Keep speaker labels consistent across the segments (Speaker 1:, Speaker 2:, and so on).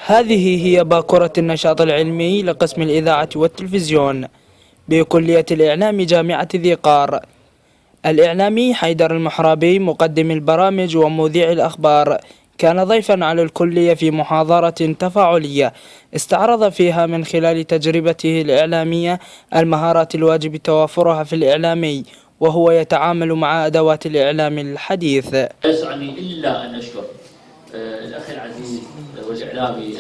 Speaker 1: هذه هي باكورة النشاط العلمي لقسم الإذاعة والتلفزيون بكلية الإعلام جامعة ذي قار. الإعلامي حيدر المحرابي مقدم البرامج ومذيع الأخبار كان ضيفا على الكلية في محاضرة تفاعلية استعرض فيها من خلال تجربته الإعلامية المهارات الواجب توافرها في الإعلامي وهو يتعامل مع أدوات الإعلام الحديث.
Speaker 2: لا يسعني إلا أن أشكر الأخ العزيز والإعلامي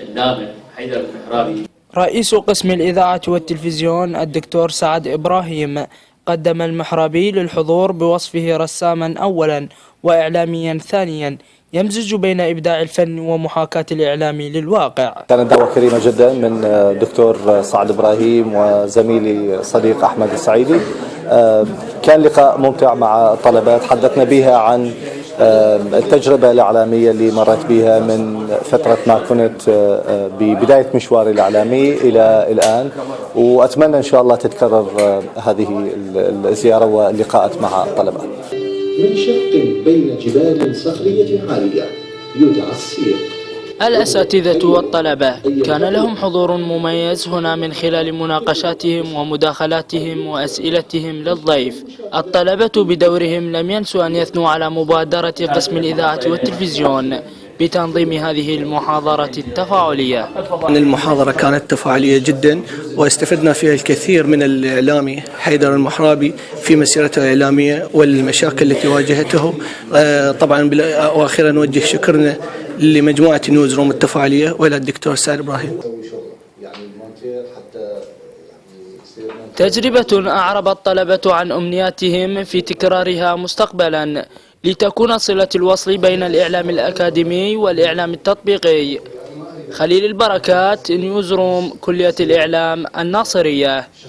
Speaker 2: النابه حيدر المحرابي.
Speaker 1: رئيس قسم الإذاعة والتلفزيون الدكتور سعد إبراهيم قدم المحرابي للحضور بوصفه رساما أولا وإعلاميا ثانيا يمزج بين إبداع الفن ومحاكاة الإعلام للواقع.
Speaker 3: كانت دعوة كريمة جدا من دكتور سعد إبراهيم وزميلي صديق أحمد السعيدي. كان لقاء ممتع مع الطلبة، تحدثنا بها عن التجربة الإعلامية اللي مرت بها من فترة ما كنت ببداية مشواري الإعلامي إلى الآن، وأتمنى إن شاء الله تتكرر هذه الزيارة واللقاءات مع الطلبة.
Speaker 4: من شق بين جبال صخرية عالية يدعى السير.
Speaker 1: الأساتذة والطلبة كان لهم حضور مميز هنا من خلال مناقشاتهم ومداخلاتهم وأسئلتهم للضيف. الطلبة بدورهم لم ينسوا أن يثنوا على مبادرة قسم الإذاعة والتلفزيون بتنظيم هذه المحاضرة التفاعلية.
Speaker 5: المحاضرة كانت تفاعلية جدا واستفدنا فيها الكثير من الإعلامي حيدر المحرابي في مسيرته الإعلامية والمشاكل التي واجهته. طبعا وأخيرا نوجه شكرنا لمجموعة نيوز روم التفاعلية وإلى الدكتور سعد إبراهيم.
Speaker 1: تجربة أعرب الطلبة عن أمنياتهم في تكرارها مستقبلا لتكون صلة الوصل بين الإعلام الأكاديمي والإعلام التطبيقي. خليل البركات، نيوز روم، كلية الإعلام الناصرية.